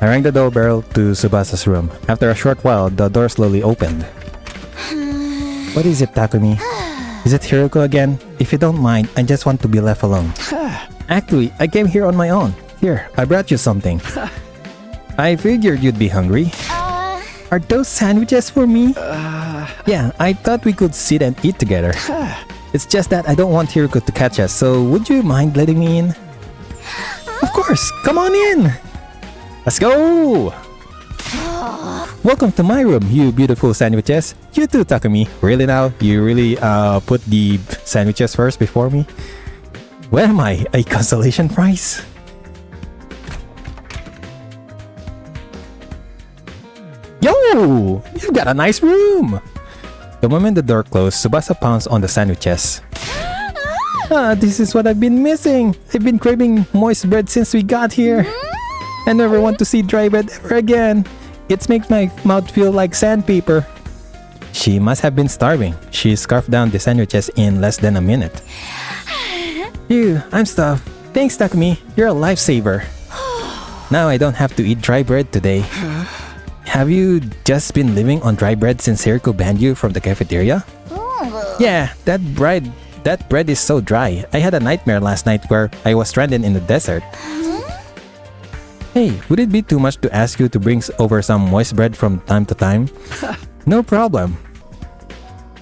I rang the doorbell to Tsubasa's room. After a short while, the door slowly opened. What is it, Takumi? Is it Hiroko again? If you don't mind, I just want to be left alone. Actually, I came here on my own. Here, I brought you something. I figured you'd be hungry. Are those sandwiches for me? Yeah, I thought we could sit and eat together. It's just that I don't want Hiroko to catch us, so would you mind letting me in? Of course, come on in! Let's go! Welcome to my room, you beautiful sandwiches. You too, Takumi. Really now? You really put the sandwiches first before me? Where am I? A consolation prize? Yo! You've got a nice room! The moment the door closed, Tsubasa pounced on the sandwiches. This is what I've been missing. I've been craving moist bread since we got here. I never want to see dry bread ever again. It makes my mouth feel like sandpaper. She must have been starving. She scarfed down the sandwiches in less than a minute. Phew, I'm stuffed. Thanks, Takumi. You're a lifesaver. Now I don't have to eat dry bread today. Have you just been living on dry bread since Hiroko banned you from the cafeteria? Yeah, that bread is so dry. I had a nightmare last night where I was stranded in the desert. Hey, would it be too much to ask you to bring over some moist bread from time to time? No problem.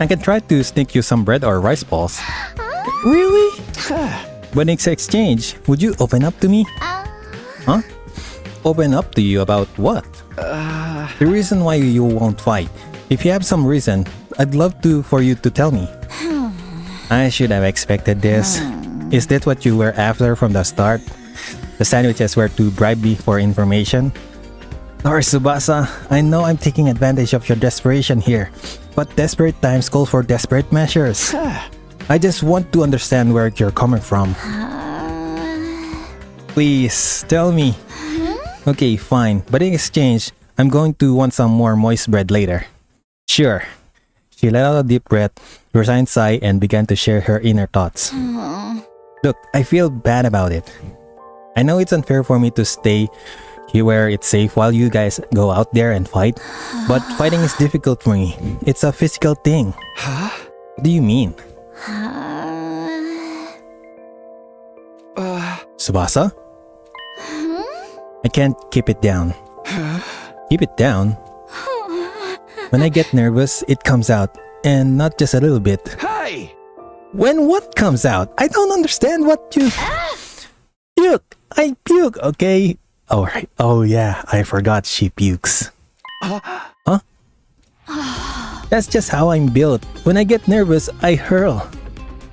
I can try to sneak you some bread or rice balls. Really? When it's exchange, would you open up to me? Huh? Open up to you about what? The reason why you won't fight. If you have some reason, I'd love for you to tell me. I should have expected this. Is that what you were after from the start? The sandwiches were to bribe me for information? Sorry, Tsubasa. I know I'm taking advantage of your desperation here, but desperate times call for desperate measures. I just want to understand where you're coming from. Please, tell me. Okay, fine, but in exchange, I'm going to want some more moist bread later. Sure. She let out a deep breath, resigned sigh, and began to share her inner thoughts. Look, I feel bad about it. I know it's unfair for me to stay here where it's safe while you guys go out there and fight, but fighting is difficult for me. It's a physical thing. What do you mean? Tsubasa? I can't keep it down. Keep it down? When I get nervous, it comes out, and not just a little bit. Hey! When what comes out? I don't understand what you... Puke! I puke, okay? Alright. Oh yeah, I forgot she pukes. Huh? That's just how I'm built. When I get nervous, I hurl.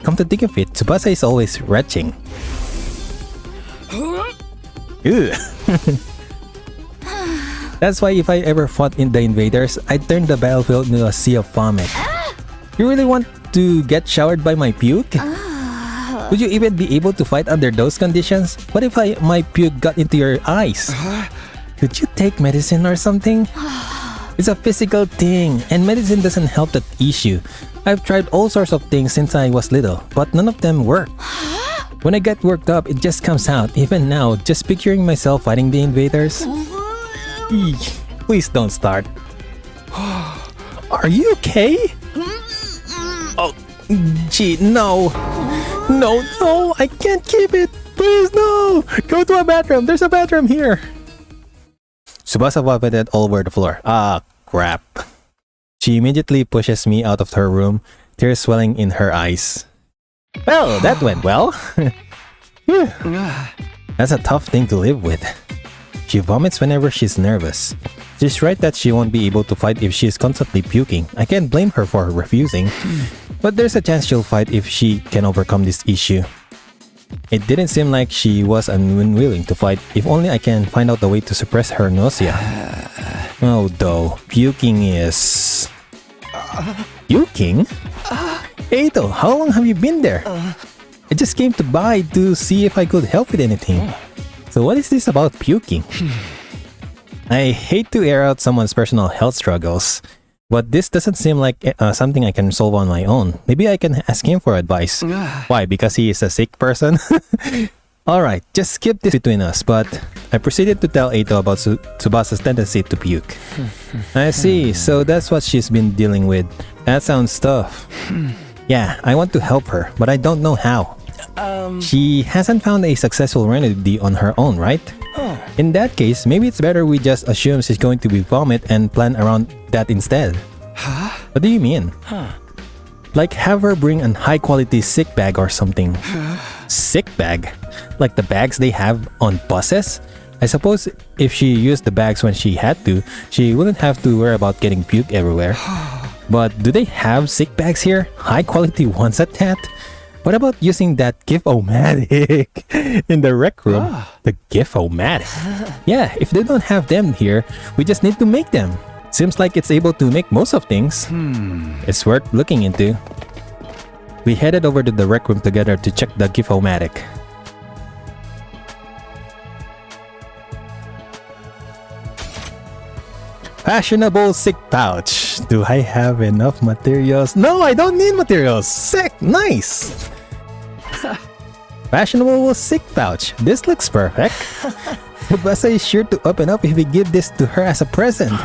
Come to think of it, Tsubasa is always retching. Ew. That's why if I ever fought in the invaders, I'd turn the battlefield into a sea of vomit. You really want to get showered by my puke? Would you even be able to fight under those conditions? What if my puke got into your eyes? Could you take medicine or something? It's a physical thing, and medicine doesn't help that issue. I've tried all sorts of things since I was little, but none of them work. When I get worked up, it just comes out. Even now, just picturing myself fighting the invaders. Eek, please don't start. Are you okay? Oh, gee, no. No, I can't keep it. Please, no. Go to a bathroom. There's a bathroom here. Tsubasa vomited all over the floor. Ah, crap. She immediately pushes me out of her room, tears swelling in her eyes. Well, that went well. That's a tough thing to live with. She vomits whenever she's nervous. She's right that she won't be able to fight if she's constantly puking. I can't blame her for refusing. But there's a chance she'll fight if she can overcome this issue. It didn't seem like she was unwilling to fight. If only I can find out a way to suppress her nausea. Oh, though. Puking is... Puking? Eito, how long have you been there? I just came to by to see if I could help with anything. So what is this about puking? I hate to air out someone's personal health struggles, but this doesn't seem like something I can solve on my own. Maybe I can ask him for advice. Why? Because he is a sick person? Alright, just skip this between us, but I proceeded to tell Eito about Tsubasa's tendency to puke. I see, so that's what she's been dealing with. That sounds tough. Yeah, I want to help her, but I don't know how. She hasn't found a successful remedy on her own, right? In that case, maybe it's better we just assume she's going to be vomit and plan around that instead. What do you mean? Like have her bring an high-quality sick bag or something. Sick bag? Like the bags they have on buses? I suppose if she used the bags when she had to, she wouldn't have to worry about getting puke everywhere. But do they have sick bags here? High-quality ones at that? What about using that GIF-O-matic in the rec room? The GIF-O-matic? Yeah, if they don't have them here, we just need to make them. Seems like it's able to make most of things. It's worth looking into. We headed over to the rec room together to check the GIF-O-matic. Fashionable sick pouch. Do I have enough materials? No, I don't need materials. Sick, nice. Fashionable sick pouch. This looks perfect. Tsubasa is sure to open up if we give this to her as a present.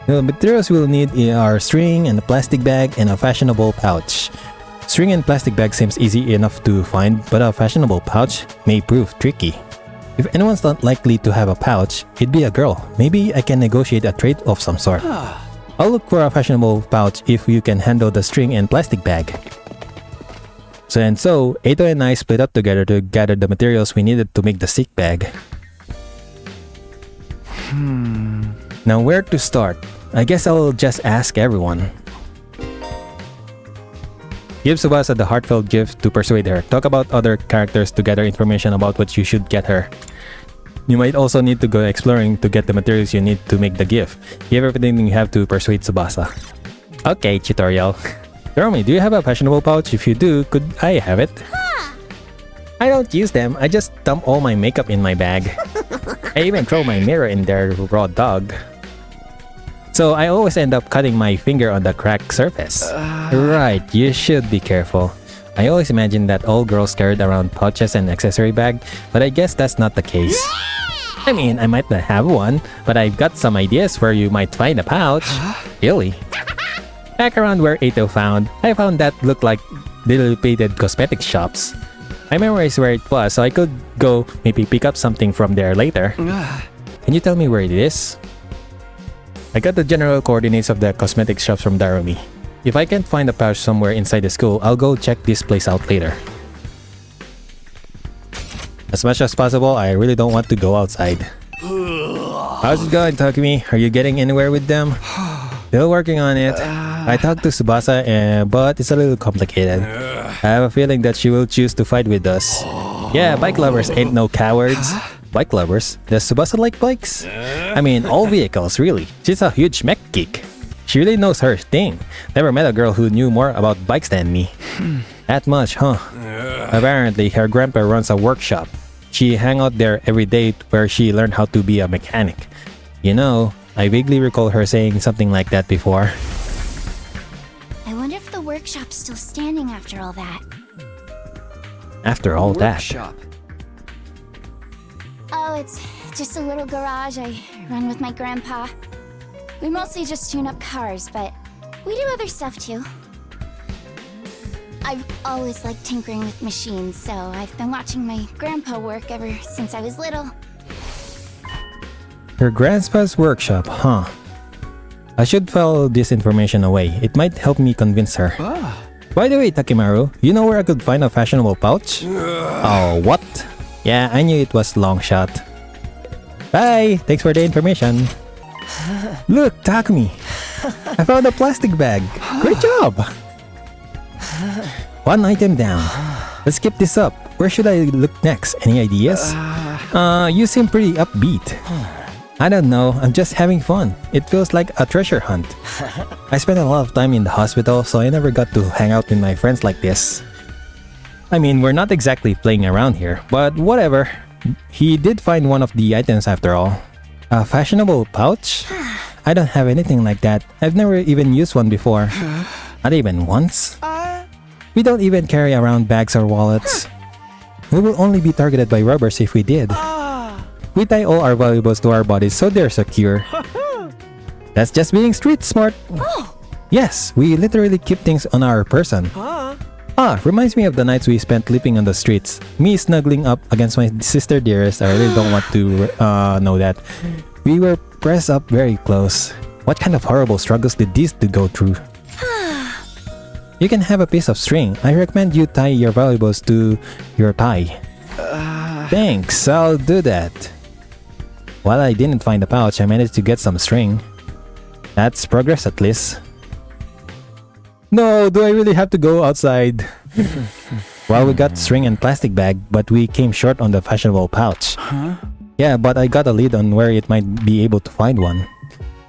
The materials we'll need are string and a plastic bag and a fashionable pouch. String and plastic bag seems easy enough to find, but a fashionable pouch may prove tricky. If anyone's not likely to have a pouch, it'd be a girl. Maybe I can negotiate a trade of some sort. I'll look for a fashionable pouch if you can handle the string and plastic bag. So Eito and I split up together to gather the materials we needed to make the sick bag. Now where to start? I guess I'll just ask everyone. Give Tsubasa the heartfelt gift to persuade her. Talk about other characters to gather information about what you should get her. You might also need to go exploring to get the materials you need to make the gift. Give everything you have to persuade Tsubasa. Okay, tutorial. Jeremy, do you have a fashionable pouch? If you do, could I have it? I don't use them. I just dump all my makeup in my bag. I even throw my mirror in there, raw dog. So I always end up cutting my finger on the cracked surface. Right, you should be careful. I always imagine that all girls carried around pouches and accessory bag, but I guess that's not the case. I mean, I might not have one, but I've got some ideas where you might find a pouch. Really? Back around where Eito found, I found that looked like dilapidated cosmetic shops. I memorized where it was, so I could go maybe pick up something from there later. Can you tell me where it is? I got the general coordinates of the cosmetic shops from Darumi. If I can't find a pouch somewhere inside the school, I'll go check this place out later. As much as possible, I really don't want to go outside. How's it going, Takumi? Are you getting anywhere with them? Still working on it. I talked to Tsubasa, but it's a little complicated. I have a feeling that she will choose to fight with us. Yeah, bike lovers ain't no cowards. Bike lovers? Does Tsubasa like bikes? I mean, all vehicles, really. She's a huge mech geek. She really knows her thing. Never met a girl who knew more about bikes than me. That much, huh? Apparently, her grandpa runs a workshop. She hang out there every day where she learned how to be a mechanic. You know, I vaguely recall her saying something like that before. I wonder if the workshop's still standing after all that. After all that? Workshop. Oh, it's just a little garage I run with my grandpa. We mostly just tune up cars, but we do other stuff too. I've always liked tinkering with machines, so I've been watching my grandpa work ever since I was little. Her grandpa's workshop, huh? I should file this information away. It might help me convince her. By the way, Takimaru, you know where I could find a fashionable pouch? Oh, what? Yeah, I knew it was long shot. Bye! Thanks for the information. Look, Takumi! I found a plastic bag. Great job! One item down. Let's skip this up. Where should I look next? Any ideas? You seem pretty upbeat. I don't know, I'm just having fun. It feels like a treasure hunt. I spent a lot of time in the hospital, so I never got to hang out with my friends like this. I mean, we're not exactly playing around here, but whatever. He did find one of the items after all. A fashionable pouch? I don't have anything like that. I've never even used one before. Not even once. We don't even carry around bags or wallets. We will only be targeted by robbers if we did. We tie all our valuables to our bodies so they're secure. That's just being street smart. Yes, we literally keep things on our person. Reminds me of the nights we spent sleeping on the streets. Me snuggling up against my sister dearest. I really don't want to know that. We were pressed up very close. What kind of horrible struggles did these two go through? You can have a piece of string. I recommend you tie your valuables to your tie. Thanks, I'll do that. While I didn't find the pouch, I managed to get some string. That's progress at least. No, do I really have to go outside? Well, we got string and plastic bag, but we came short on the fashionable pouch. Yeah, but I got a lead on where it might be able to find one.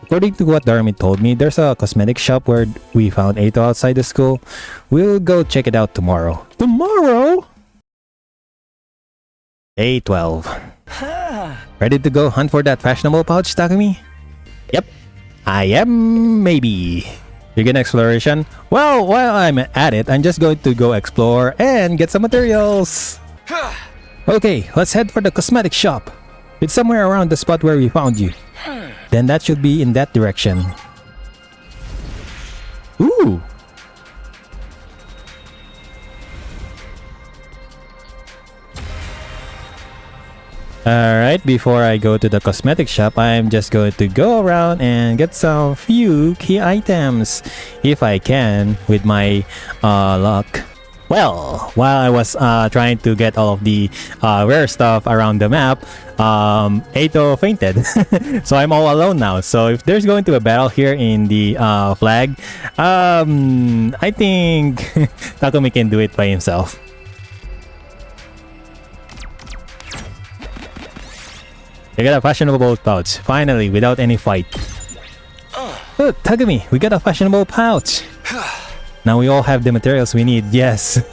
According to what Darmy told me, there's a cosmetic shop where we found Eito outside the school. We'll go check it out tomorrow. Tomorrow? Day 12. Ready to go hunt for that fashionable pouch, Takumi? Yep, I am, maybe. Begin exploration? Well, while I'm at it, I'm just going to go explore and get some materials. Okay, let's head for the cosmetic shop. It's somewhere around the spot where we found you. Then that should be in that direction. Ooh! Alright, before I go to the cosmetic shop, I'm just going to go around and get some few key items, if I can, with my luck. Well, while I was trying to get all of the rare stuff around the map, Eito fainted. So I'm all alone now. So if there's going to be a battle here in the flag, I think Takumi can do it by himself. I got a fashionable pouch, finally, without any fight. Look, Takumi, we got a fashionable pouch. Now we all have the materials we need, yes.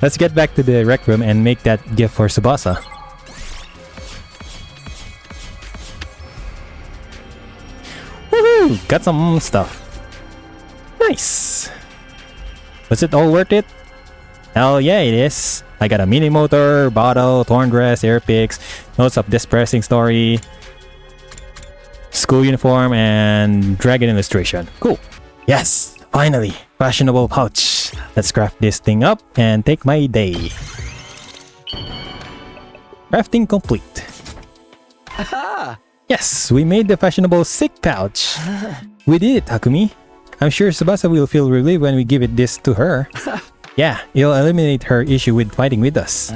Let's get back to the rec room and make that gift for Tsubasa. Woohoo! Got some stuff. Nice! Was it all worth it? Hell yeah, it is. I got a mini motor, bottle, torn dress, air picks, notes of depressing story, school uniform, and dragon illustration. Cool. Yes! Finally! Fashionable pouch. Let's craft this thing up and take my day. Crafting complete. Yes! We made the fashionable sick pouch. We did it, Takumi. I'm sure Tsubasa will feel relieved when we give it this to her. Yeah, it'll eliminate her issue with fighting with us.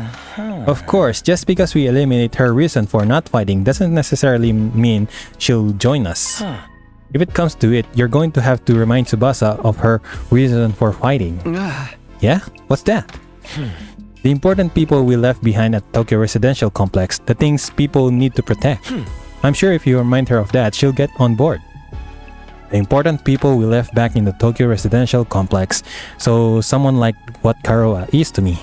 Of course, just because we eliminate her reason for not fighting doesn't necessarily mean she'll join us. If it comes to it, you're going to have to remind Tsubasa of her reason for fighting. Yeah? What's that? The important people we left behind at Tokyo Residential Complex, the things people need to protect. I'm sure if you remind her of that, she'll get on board. The important people we left back in the Tokyo Residential Complex, so someone like what Karo is to me.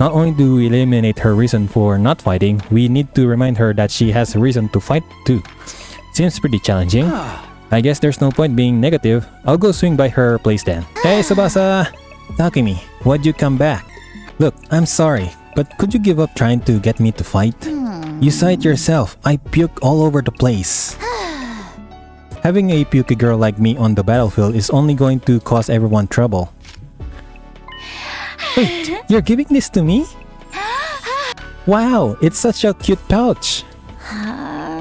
Not only do we eliminate her reason for not fighting, we need to remind her that she has a reason to fight too. Seems pretty challenging. I guess there's no point being negative. I'll go swing by her place then. Hey Tsubasa! Takumi, why'd you come back? Look, I'm sorry, but could you give up trying to get me to fight? You saw it yourself, I puke all over the place. Having a pukey girl like me on the battlefield is only going to cause everyone trouble. Wait, you're giving this to me? Wow, it's such a cute pouch.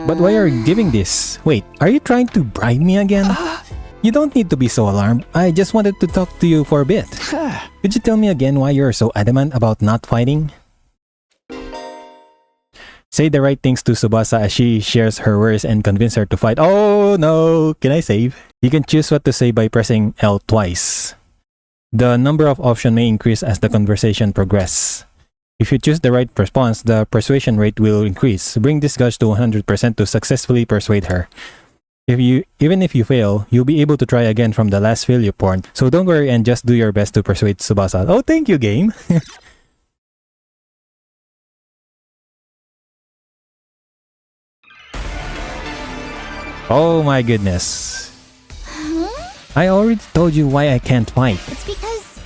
But why are you giving this? Wait, are you trying to bribe me again? You don't need to be so alarmed. I just wanted to talk to you for a bit. Could you tell me again why you're so adamant about not fighting? Say the right things to Tsubasa as she shares her worries and convince her to fight. Oh no! Can I save? You can choose what to say by pressing L twice. The number of options may increase as the conversation progresses. If you choose the right response, the persuasion rate will increase. Bring this gauge to 100% to successfully persuade her. Even if you fail, you'll be able to try again from the last failure point. So don't worry and just do your best to persuade Tsubasa. Oh, thank you, game! Oh my goodness. I already told you why I can't fight. It's because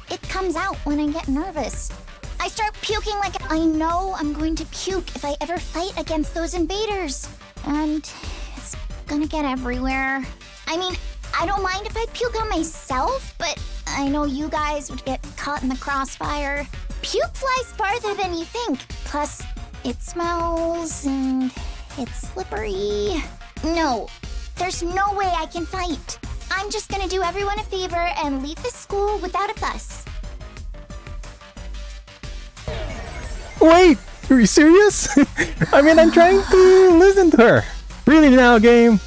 it comes out when I get nervous. I start puking like I know I'm going to puke if I ever fight against those invaders. And it's gonna get everywhere. I mean, I don't mind if I puke on myself, but I know you guys would get caught in the crossfire. Puke flies farther than you think. Plus, it smells and it's slippery. No, there's no way I can fight. I'm just gonna do everyone a favor and leave the school without a fuss. Wait, are you serious? I mean, I'm trying to listen to her. Really now, game?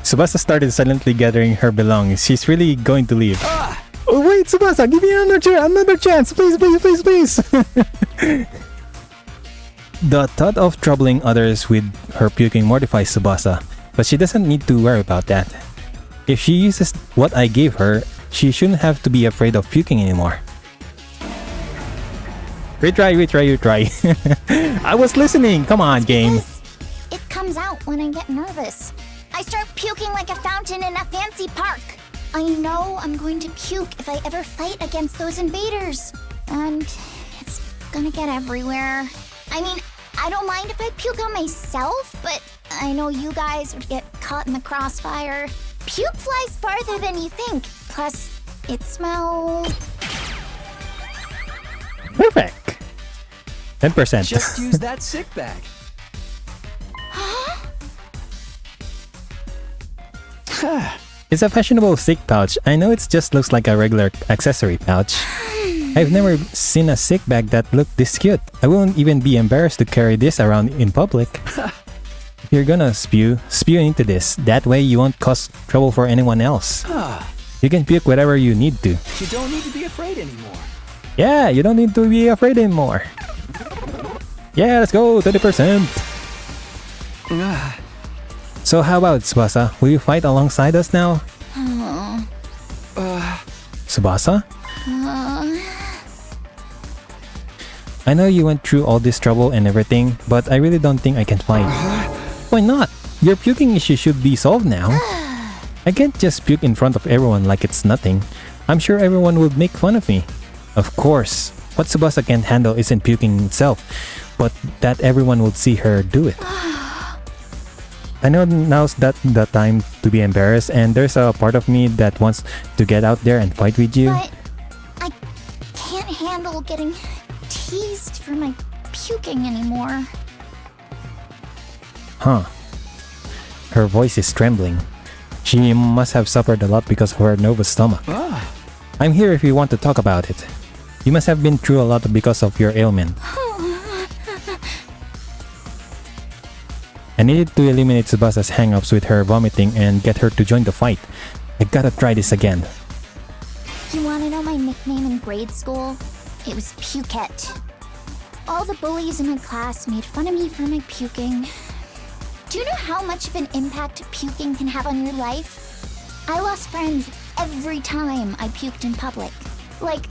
Tsubasa started silently gathering her belongings. She's really going to leave. Oh, wait, Tsubasa, give me another chance. Please, please, please, please. The thought of troubling others with her puking mortifies Tsubasa, but she doesn't need to worry about that. If she uses what I gave her, she shouldn't have to be afraid of puking anymore. Retry. I was listening. Come on, game. It comes out when I get nervous. I start puking like a fountain in a fancy park. I know I'm going to puke if I ever fight against those invaders. And it's gonna get everywhere. I mean, I don't mind if I puke on myself, but I know you guys would get caught in the crossfire. Puke flies farther than you think. Plus, it smells... Perfect. 10%. Just use that sick bag. It's a fashionable sick pouch. I know it just looks like a regular accessory pouch. I've never seen a sick bag that looked this cute. I won't even be embarrassed to carry this around in public. If you're gonna spew into this. That way you won't cause trouble for anyone else. You can puke whatever you need to. You don't need to be afraid anymore. Yeah, you don't need to be afraid anymore. Yeah, let's go, 30%. So how about Tsubasa? Will you fight alongside us now? Tsubasa? I know you went through all this trouble and everything, but I really don't think I can fight. Why not? Your puking issue should be solved now. I can't just puke in front of everyone like it's nothing. I'm sure everyone would make fun of me. Of course, what Tsubasa can't handle isn't puking itself, but that everyone will see her do it. I know now's the time to be embarrassed, and there's a part of me that wants to get out there and fight with you. But I can't handle getting teased for my puking anymore. Huh. Her voice is trembling. She must have suffered a lot because of her nervous stomach. I'm here if you want to talk about it. You must have been through a lot because of your ailment. I needed to eliminate Tsubasa's hang-ups with her vomiting and get her to join the fight. I gotta try this again. You wanna know my nickname in grade school? It was Pukette. All the bullies in my class made fun of me for my puking. Do you know how much of an impact puking can have on your life? I lost friends every time I puked in public. Like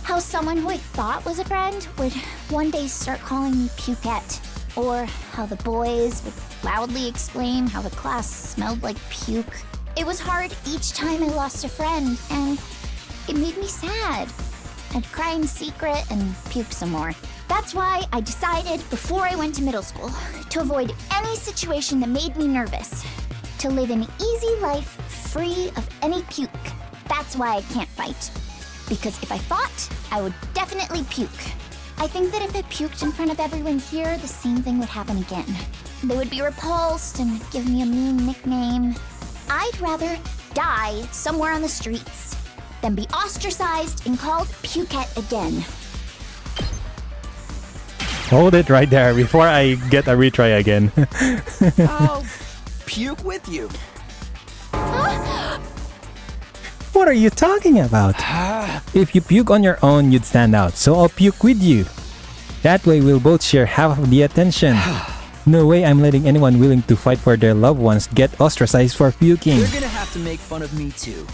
how someone who I thought was a friend would one day start calling me Pukette. Or how the boys would loudly exclaim how the class smelled like puke. It was hard each time I lost a friend, and it made me sad. I'd cry in secret and puke some more. That's why I decided before I went to middle school to avoid any situation that made me nervous. To live an easy life free of any puke. That's why I can't fight. Because if I fought, I would definitely puke. I think that if I puked in front of everyone here, the same thing would happen again. They would be repulsed and give me a mean nickname. I'd rather die somewhere on the streets than be ostracized and called Pukette again. Hold it right there before I get a retry again. I'll puke with you. What are you talking about? If you puke on your own, you'd stand out, so I'll puke with you. That way we'll both share half of the attention. No way I'm letting anyone willing to fight for their loved ones get ostracized for puking. You're gonna have to make fun of me too.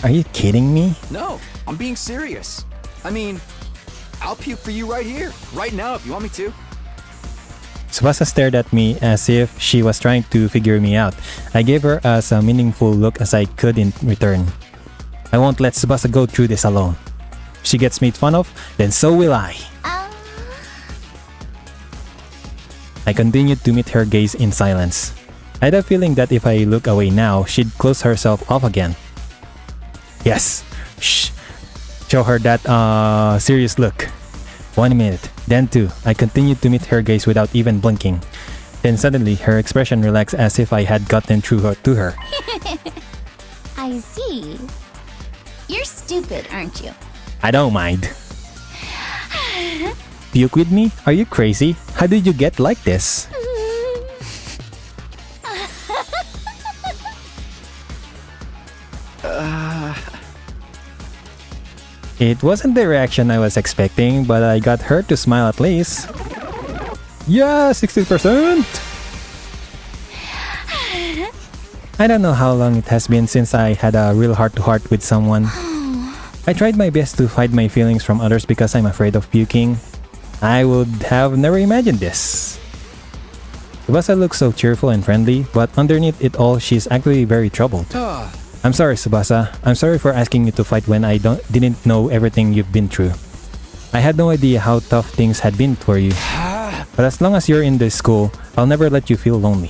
Are you kidding me? No, I'm being serious. I mean, I'll puke for you right here, right now if you want me to. Tsubasa stared at me as if she was trying to figure me out. I gave her as a meaningful look as I could in return. I won't let Tsubasa go through this alone. she gets made fun of, then so will I. I continued to meet her gaze in silence. I had a feeling that if I look away now, she'd close herself off again. Yes. Shh. Show her that serious look. 1 minute, then 2. I continued to meet her gaze without even blinking. Then suddenly, her expression relaxed as if I had gotten through to her. I see. You're stupid, aren't you? I don't mind. Puke with me? Are you crazy? How did you get like this? It wasn't the reaction I was expecting, but I got her to smile at least. Yeah, 60%! I don't know how long it has been since I had a real heart-to-heart with someone. I tried my best to hide my feelings from others because I'm afraid of puking. I would have never imagined this. Tsubasa looks so cheerful and friendly, but underneath it all, she's actually very troubled. I'm sorry, Tsubasa. I'm sorry for asking you to fight when I didn't know everything you've been through. I had no idea how tough things had been for you. But as long as you're in this school, I'll never let you feel lonely.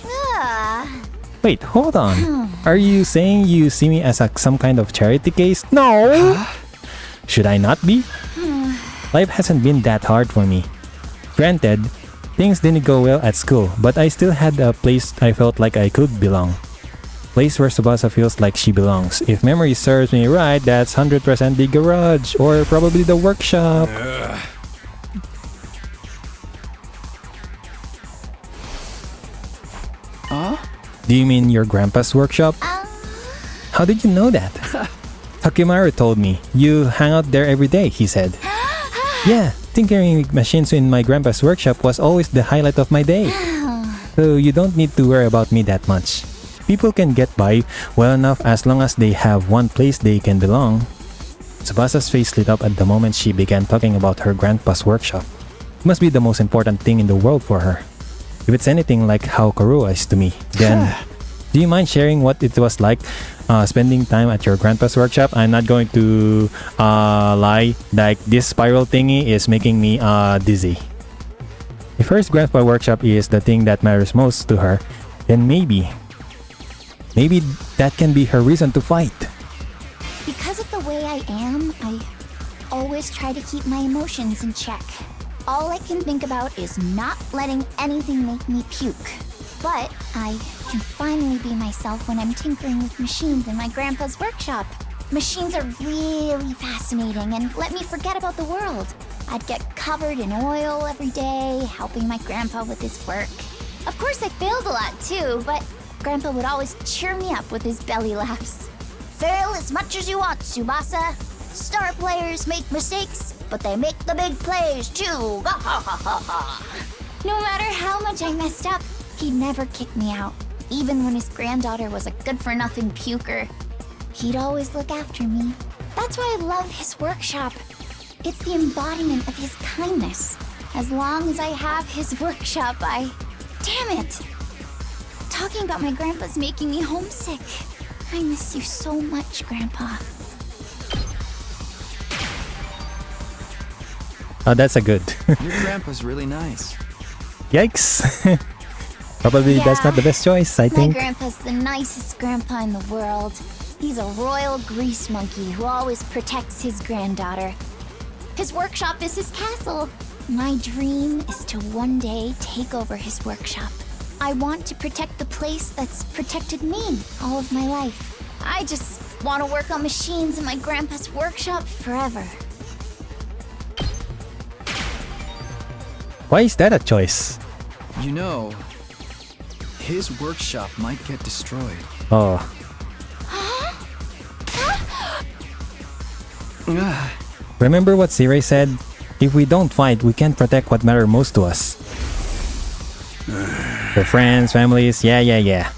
Wait, hold on. Are you saying you see me as some kind of charity case? No! Should I not be? Life hasn't been that hard for me. Granted, things didn't go well at school, but I still had a place I felt like I could belong. Place where Tsubasa feels like she belongs. If memory serves me right, that's 100% the garage, or probably the workshop. Do you mean your grandpa's workshop? How did you know that? Takimaru told me. You hang out there every day, he said. Yeah, tinkering machines in my grandpa's workshop was always the highlight of my day. So you don't need to worry about me that much. People can get by well enough as long as they have one place they can belong. Tsubasa's face lit up at the moment she began talking about her grandpa's workshop. It must be the most important thing in the world for her. If it's anything like how Karua is to me, then do you mind sharing what it was like spending time at your grandpa's workshop? I'm not going to lie, like this spiral thingy is making me dizzy. If her grandpa's workshop is the thing that matters most to her, then maybe that can be her reason to fight. Because of the way I am, I always try to keep my emotions in check. All I can think about is not letting anything make me puke. But I can finally be myself when I'm tinkering with machines in my grandpa's workshop. Machines are really fascinating and let me forget about the world. I'd get covered in oil every day, helping my grandpa with his work. Of course, I failed a lot too, but Grandpa would always cheer me up with his belly laughs. Fail as much as you want, Tsubasa. Star players make mistakes, but they make the big plays too. No matter how much I messed up, he'd never kick me out. Even when his granddaughter was a good-for-nothing puker, he'd always look after me. That's why I love his workshop. It's the embodiment of his kindness. As long as I have his workshop, Damn it! Talking about my grandpa's making me homesick. I miss you so much, Grandpa. Oh, that's a good. Your grandpa's really nice. Yikes. Probably that's not the best choice, I think. My grandpa's the nicest grandpa in the world. He's a royal grease monkey who always protects his granddaughter. His workshop is his castle. My dream is to one day take over his workshop. I want to protect the place that's protected me all of my life. I just want to work on machines in my grandpa's workshop forever. Why is that a choice? You know, his workshop might get destroyed. Oh. Remember what Sirei said? If we don't fight, we can't protect what matters most to us. Their friends, families, yeah.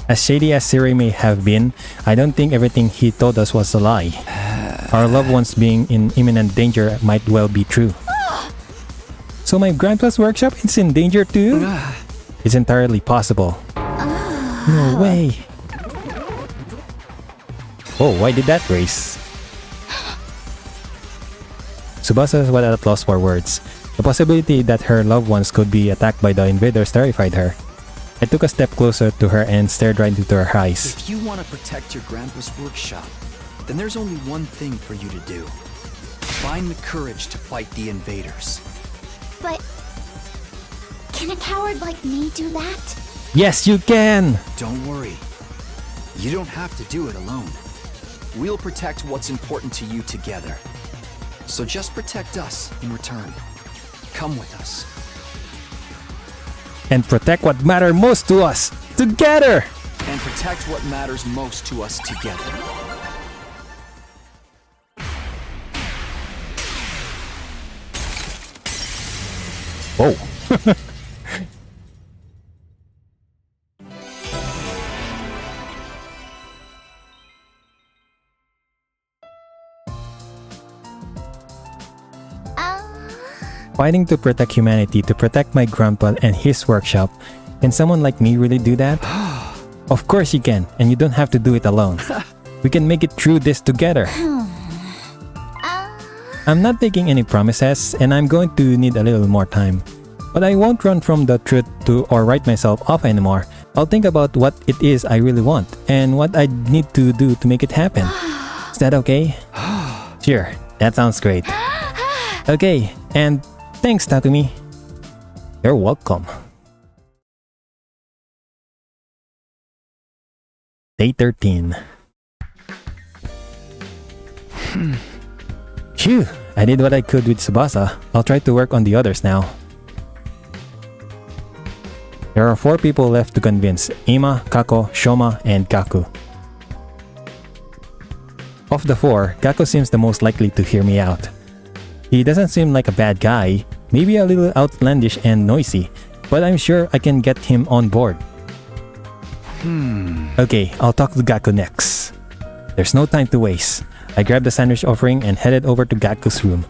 As shady as Siri may have been, I don't think everything he told us was a lie. Our loved ones being in imminent danger might well be true. So my grandpa's workshop is in danger too? It's entirely possible. No way. Oh, why did that race? Tsubasa was at a loss for words. The possibility that her loved ones could be attacked by the invaders terrified her. I took a step closer to her and stared right into her eyes. If you want to protect your grandpa's workshop, then there's only one thing for you to do. Find the courage to fight the invaders. But can a coward like me do that? Yes, you can! Don't worry. You don't have to do it alone. We'll protect what's important to you together. So just protect us in return. Come with us. And protect what matters most to us, together! And protect what matters most to us together. Whoa. Fighting to protect humanity, to protect my grandpa and his workshop. Can someone like me really do that? Of course you can, and you don't have to do it alone. We can make it through this together. I'm not taking any promises, and I'm going to need a little more time. But I won't run from the truth or write myself off anymore. I'll think about what it is I really want, and what I need to do to make it happen. Is that okay? Sure, that sounds great. Okay, and thanks, Takumi. You're welcome. Day 13. Phew, I did what I could with Tsubasa. I'll try to work on the others now. There are 4 people left to convince: Ima, Kako, Shoma, and Kaku. Of the 4, Kaku seems the most likely to hear me out. He doesn't seem like a bad guy, maybe a little outlandish and noisy, but I'm sure I can get him on board. Okay, I'll talk to Gaku next. There's no time to waste. I grabbed the sandwich offering and headed over to Gaku's room.